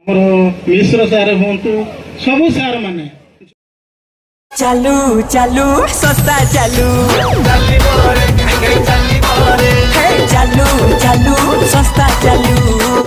मिश्र सार हूँ सबू सार माने चालू चालू सस्ता चालू चालू चालू सस्ता चालू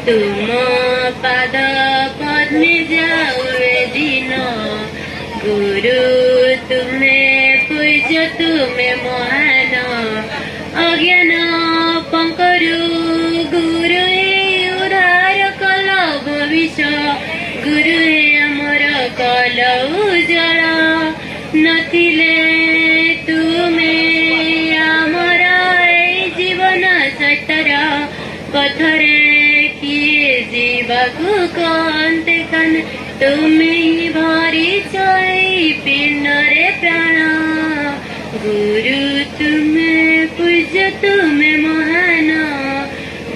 तुम पाद पद्मे जाऊे दिन गुरु तुम्हें पूज तुम्हें महान अज्ञान पंकरु गुरु उधार कल भविष्य गुरु अमर कल उजल नथिले तुमे आमर ए जीवन सटर पथरे कौनते कन तुम्हें भरी चई पिनरे प्राण गुरु तुम्हें पूज तुम्हें महान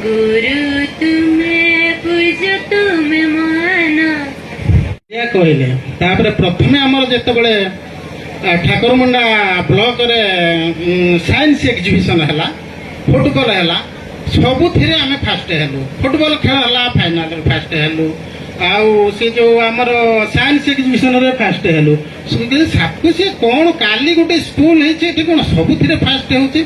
गुरु तुम्हें पूज तुम्हें महान कहले तापर प्रथम आमर जिते ठाकुरमुंडा ब्लॉक रे साइंस एग्जिबिशन है फुटबॉल है सबुथिरे आमे फास्ट हेलु फुटबॉल खेल हला फाइनल फास्ट हेलु आउ से जो हमर साइंस एग्जिबिशन रे फास्ट हेलु सबको से कोन काली गोटे स्कूल है जे कोन सबुथिरे फास्ट होची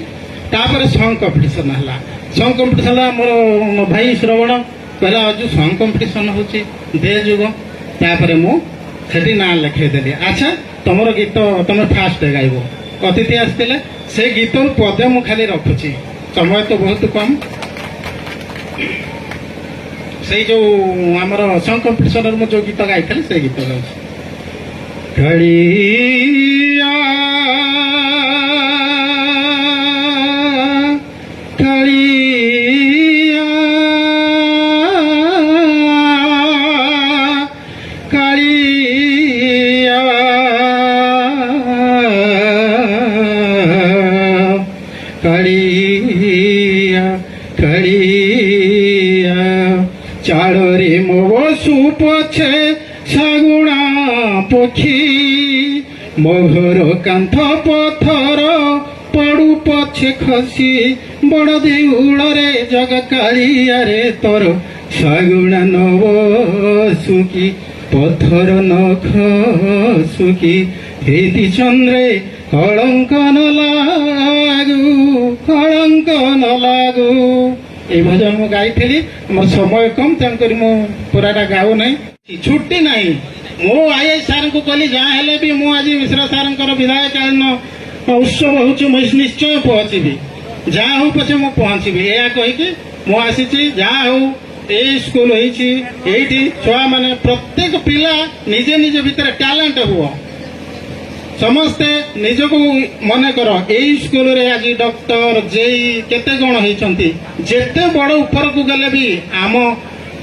तापर सॉन्ग कंपटीशन हला सॉन्ग कंपटीशन हमर भाई श्रवण पहला आज सॉन्ग कंपटीशन होची दे जुगो तापर मु सेठी ना लिखे देली अच्छा तमरो गीत तमे फास्ट गाइबो अतिथि आस्तिले से गीत पदे मु खाली रखुची समय तो बहुत कम से जो आमर सॉन्ग कंपटीशन में जो गीत गाई से गीत गाड़िया कालिया ଚାଳରେ ମୋ ବସୁ ପଛେ ଶାଗୁଣା ପକ୍ଷୀ ମୋ ଘର କାନ୍ଥ ପଥର ପଡୁ ପଛେ ଖସି ବଡ ଦେଉଳରେ ଜଗ କାଳିଆରେ ତୋର ଶାଗୁଣା ନ ବସୁକି ପଥର ନ ଖସୁକି ହେତି ଚନ୍ଦ୍ରେ କଳଙ୍କ ନ ଲାଗୁ এই ভজন ମୁଁ ଗାଇଥିଲି ଆମର ସମୟ କମ୍ ତେଣୁକରି ମୁଁ ପୁରାଟା ଗାଉ ନାହିଁ ଛୁଟି ନାହିଁ ମୁଁ ଆଇଏସ୍ ସାର୍ଙ୍କୁ କହିଲି ଯାହା ହେଲେ ବି ମୁଁ ଆଜି ମିଶ୍ର ସାର୍ଙ୍କର ବିଧାୟକାଳୀନ ଉତ୍ସବ ହେଉଛି ମୁଁ ନିଶ୍ଚୟ ପହଞ୍ଚିବି ଯାହା ହଉ ପଛେ ମୁଁ ପହଞ୍ଚିବି ଏହା କହିକି ମୁଁ ଆସିଛି ଯାହା ହଉ ଏଇ ସ୍କୁଲ ହେଇଛି ଏଇଠି ଛୁଆମାନେ ପ୍ରତ୍ୟେକ ପିଲା ନିଜେ ନିଜ ଭିତରେ ଟ୍ୟାଲେଣ୍ଟ ହୁଅ ସମସ୍ତେ ନିଜକୁ ମନେ କର ଏଇ ସ୍କୁଲରେ ଆଜି ଡକ୍ଟର ଜେଇ କେତେ କଣ ହେଇଛନ୍ତି ଯେତେ ବଡ ଉପରକୁ ଗଲେ ବି ଆମ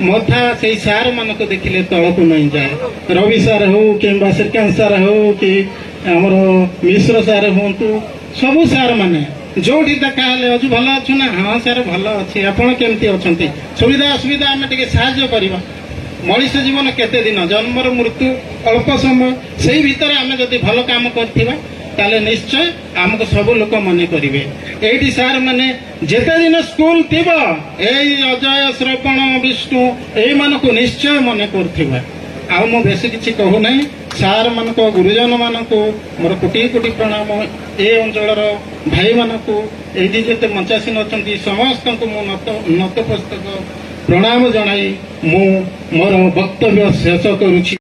ମଥା ସେଇ ସାର୍ ମାନଙ୍କୁ ଦେଖିଲେ ତଳକୁ ନଇଁଯାଏ ରବି ସାର୍ ହଉ କିମ୍ବା ଶ୍ରୀକାନ୍ତ ସାର୍ ହଉ କି ଆମର ମିଶ୍ର ସାର୍ ହୁଅନ୍ତୁ ସବୁ ସାର୍ ମାନେ ଯୋଉଠି ଦେଖା ହେଲେ ଅଛୁ ଭଲ ଅଛୁ ନା ହଁ ସାର୍ ଭଲ ଅଛି ଆପଣ କେମିତି ଅଛନ୍ତି ସୁବିଧା ଅସୁବିଧା ଆମେ ଟିକେ ସାହାଯ୍ୟ କରିବା ମଣିଷ ଜୀବନ କେତେ ଦିନ ଜନ୍ମର ମୃତ୍ୟୁ ଅଳ୍ପ ସମୟ ସେଇ ଭିତରେ ଆମେ ଯଦି ଭଲ କାମ କରିଥିବା ତାହେଲେ ନିଶ୍ଚୟ ଆମକୁ ସବୁ ଲୋକ ମନେ କରିବେ ଏଇଠି ସାର୍ ମାନେ ଯେତେ ଦିନ ସ୍କୁଲ ଥିବ ଏଇ ଅଜୟ ଶ୍ରବଣ ବିଷ୍ଣୁ ଏଇମାନଙ୍କୁ ନିଶ୍ଚୟ ମନେ କରୁଥିବା ଆଉ ମୁଁ ବେଶୀ କିଛି କହୁନାହିଁ ସାର୍ ମାନଙ୍କ ଗୁରୁଜନ ମାନଙ୍କୁ ମୋର କୋଟି କୋଟି ପ୍ରଣାମ ଏ ଅଞ୍ଚଳର ଭାଇମାନଙ୍କୁ ଏଇଠି ଯେତେ ମଞ୍ଚାସୀନ ଅଛନ୍ତି ସମସ୍ତଙ୍କୁ ମୁଁ ନତମସ୍ତକ ପ୍ରଣାମ ଜଣାଇ ମୁଁ ମୋର ବକ୍ତବ୍ୟ ଶେଷ କରୁଛି।